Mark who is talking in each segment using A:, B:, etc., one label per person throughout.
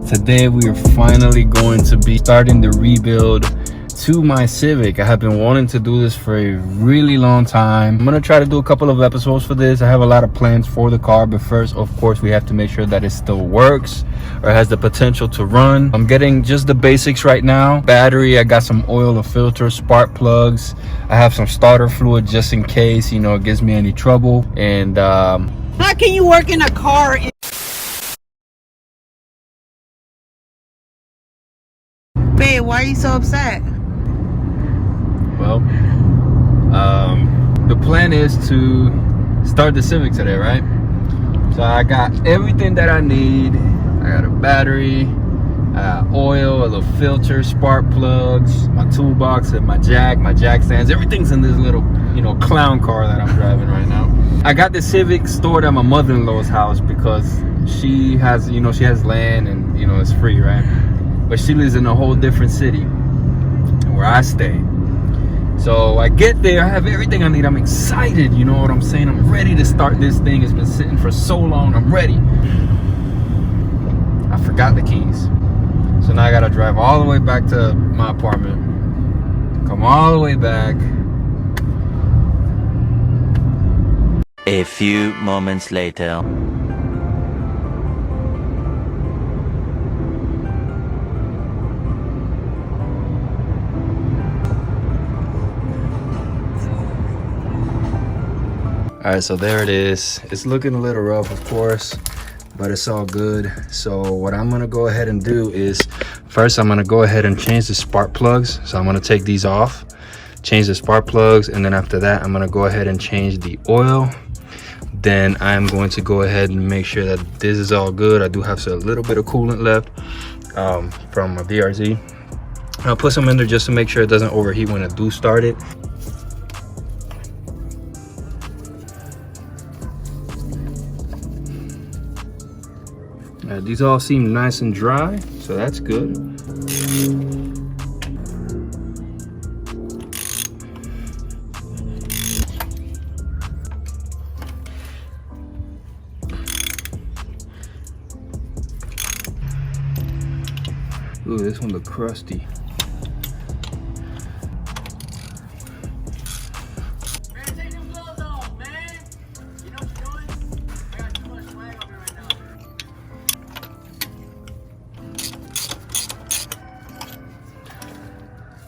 A: Today we are finally going to be starting the rebuild to my Civic. I have been wanting to do this for a really long time. I'm gonna try to do a couple of episodes for this. I have a lot of plans for the car, but first, of course, we have to make sure that it still works or has the potential to run. I'm getting just the basics right now. Battery, I got some oil, a filter, spark plugs. I have some starter fluid just in case, you know, it gives me any trouble. And
B: how can you work in a car? Babe, why are you so upset?
A: well, the plan is to start the Civic today, right? So I got everything that I need. I got a battery, oil, a little filter, spark plugs, my toolbox, and my jack stands. Everything's in this little, you know, clown car that I'm driving right now. I got the Civic stored at my mother-in-law's house because she has, you know, she has land and, you know, it's free, right? But she lives in a whole different city where I stay. So I get there, I have everything I need. I'm excited, you know what I'm saying? I'm ready to start this thing. It's been sitting for so long. I'm ready. I forgot the keys. So now I gotta drive all the way back to my apartment. Come all the way back.
C: A few moments later.
A: All right, so there it is. It's looking a little rough, of course, but it's all good. So what I'm gonna go ahead and do is, first I'm gonna go ahead and change the spark plugs. So I'm gonna take these off, change the spark plugs, and then after that, I'm gonna go ahead and change the oil. Then I'm going to go ahead and make sure that this is all good. I do have a little bit of coolant left from my VRZ. I'll put some in there just to make sure it doesn't overheat when I do start it. These all seem nice and dry, so that's good. Ooh, this one looks crusty.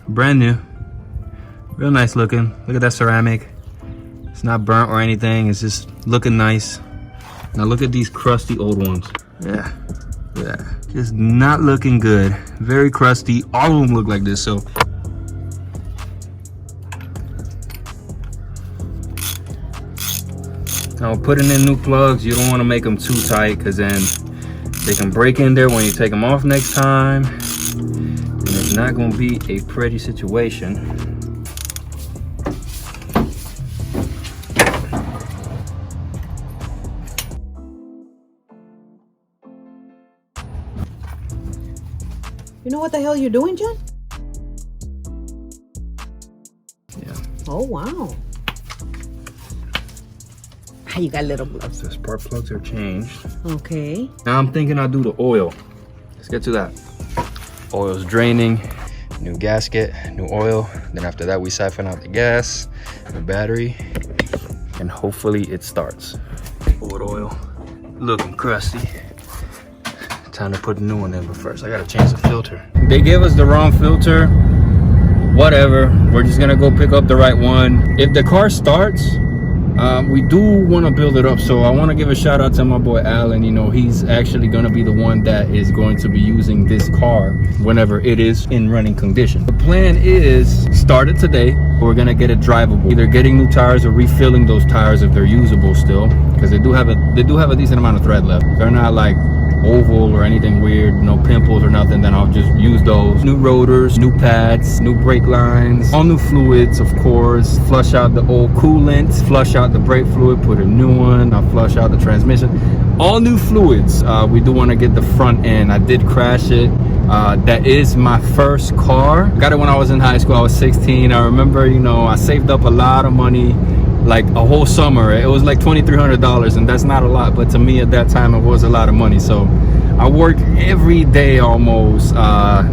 A: Brand new, real nice looking. Look at that ceramic. It's not burnt or anything. It's just looking nice. Now look at these crusty old ones. Yeah, just not looking good. Very crusty. All of them look like this. So now putting in new plugs, you don't want to make them too tight because then they can break in there when you take them off next time. It's not going to be a pretty situation.
B: You know what the hell you're doing, John?
A: Yeah.
B: Oh, wow. You got little gloves.
A: The spark plugs are changed.
B: Okay.
A: Now I'm thinking I'll do the oil. Let's get to that. Oil's draining, new gasket, new oil. Then after that, we siphon out the gas, the battery, and hopefully it starts. Old oil, looking crusty. Time to put a new one in, but first I gotta change the filter. They gave us the wrong filter. Whatever, we're just gonna go pick up the right one. If the car starts, we do want to build it up, so I want to give a shout out to my boy Alan. You know, he's actually going to be the one that is going to be using this car whenever it is in running condition. The plan is start it today. We're going to get it drivable, either getting new tires or refilling those tires if they're usable still, because they do have a decent amount of thread left. They're not like oval or anything weird, no pimples or nothing, then I'll just use those. New rotors, new pads, new brake lines, all new fluids, of course. Flush out the old coolant, flush out the brake fluid, put a new one. I'll flush out the transmission. All new fluids. We do want to get the front end. I did crash it. That is my first car. Got it when I was in high school. I was 16. I remember, you know, I saved up a lot of money, like a whole summer. It was like $2,300, and that's not a lot, but to me at that time it was a lot of money. So I worked every day almost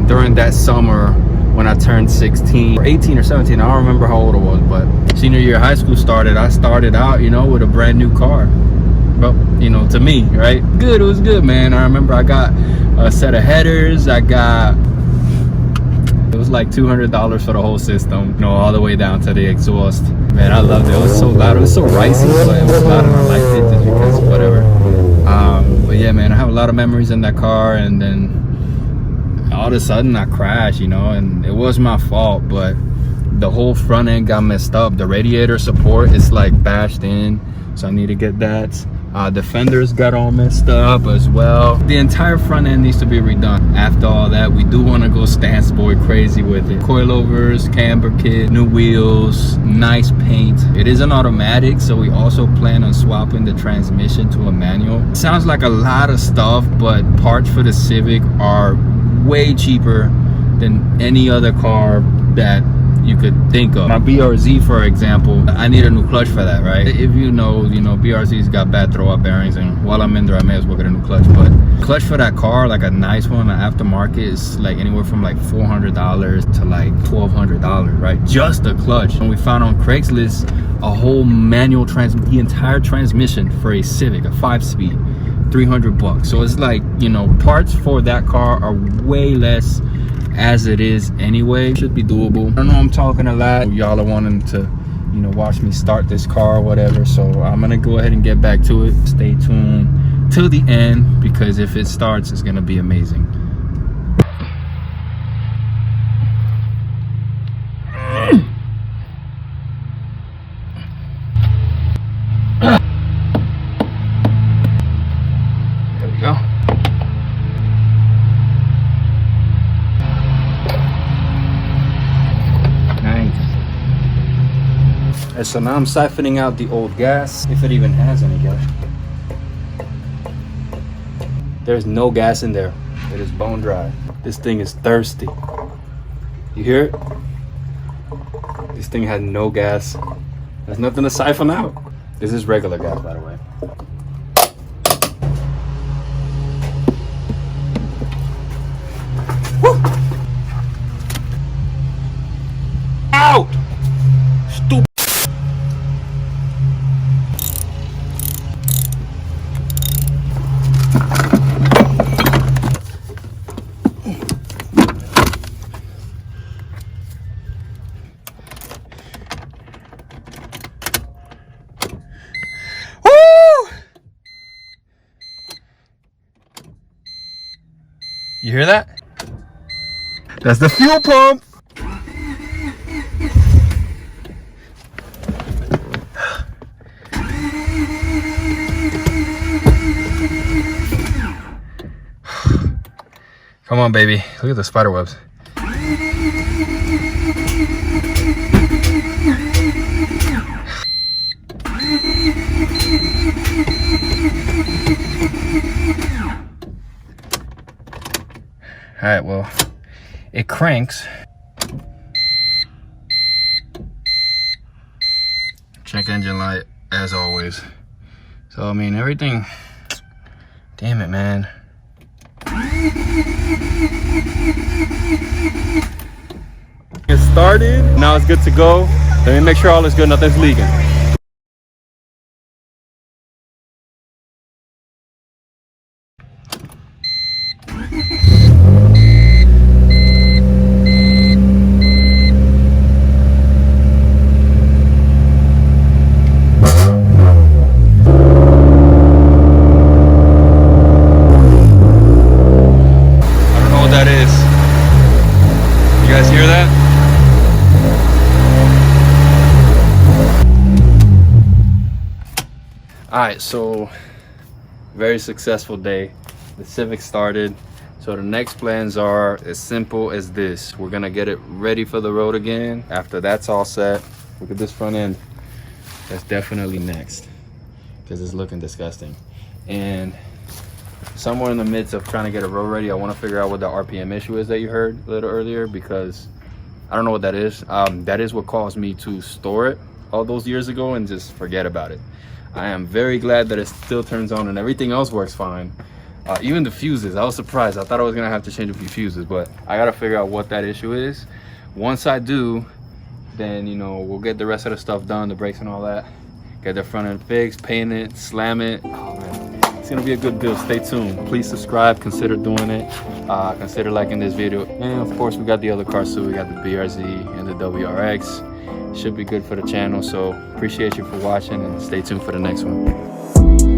A: during that summer when I turned 16 or 18 or 17. I don't remember how old I was, but senior year of high school started. I started out, you know, with a brand new car. But, you know, to me, right? Good, it was good, man. I remember I got a set of headers. It was like $200 for the whole system, you know, all the way down to the exhaust. Man, I loved it. It was so loud. It was so ricey, but it was loud and I liked it just because whatever. But yeah, man, I have a lot of memories in that car, and then all of a sudden I crashed, you know, and it was my fault, but the whole front end got messed up. The radiator support is like bashed in, so I need to get that. The fenders got all messed up as well. The entire front end needs to be redone. After all that, we do want to go Stance Boy crazy with it. Coilovers, camber kit, new wheels, nice paint. It is an automatic, so we also plan on swapping the transmission to a manual. Sounds like a lot of stuff, but parts for the Civic are way cheaper than any other car that you could think of. My BRZ, for example, I need a new clutch for that, right? If you know, BRZ's got bad throw-up bearings, and while I'm in there, I may as well get a new clutch. But clutch for that car, like a nice one, an aftermarket, is like anywhere from like $400 to like $1,200, right? Just a clutch. And we found on Craigslist a whole manual the entire transmission for a Civic, a 5-speed, $300. So it's like, you know, parts for that car are way less as it is anyway. Should be doable. I know I'm talking a lot. Y'all are wanting to, you know, watch me start this car or whatever, so I'm gonna go ahead and get back to it. Stay tuned till the end, because if it starts, it's gonna be amazing. There we go. And so now I'm siphoning out the old gas, if it even has any gas. There's no gas in there. It is bone dry. This thing is thirsty. You hear it? This thing had no gas. There's nothing to siphon out. This is regular gas, by the way. Woo! Out! Stupid. You hear that? That's the fuel pump. Come on, baby. Look at the spider webs. All right, well, it cranks. Check engine light as always. So, I mean, everything, damn it, man. It started, now it's good to go. Let me make sure all is good, nothing's leaking. Alright, so very successful day. The Civic started. So the next plans are as simple as this. We're gonna get it ready for the road again. After that's all set, look at this front end. That's definitely next, because it's looking disgusting. And somewhere in the midst of trying to get it road ready, I want to figure out what the RPM issue is that you heard a little earlier, because I don't know what that is. That is what caused me to store it all those years ago and just forget about it. I am very glad that it still turns on and everything else works fine. Even the fuses, I was surprised. I thought I was gonna have to change a few fuses, but I gotta figure out what that issue is. Once I do, then you know, we'll get the rest of the stuff done, the brakes and all that. Get the front end fixed, paint it, slam it. Oh man, it's gonna be a good build. Stay tuned. Please subscribe, consider doing it. Consider liking this video. And of course, we got the other cars too. We got the BRZ and the WRX. Should be good for the channel. So appreciate you for watching and stay tuned for the next one.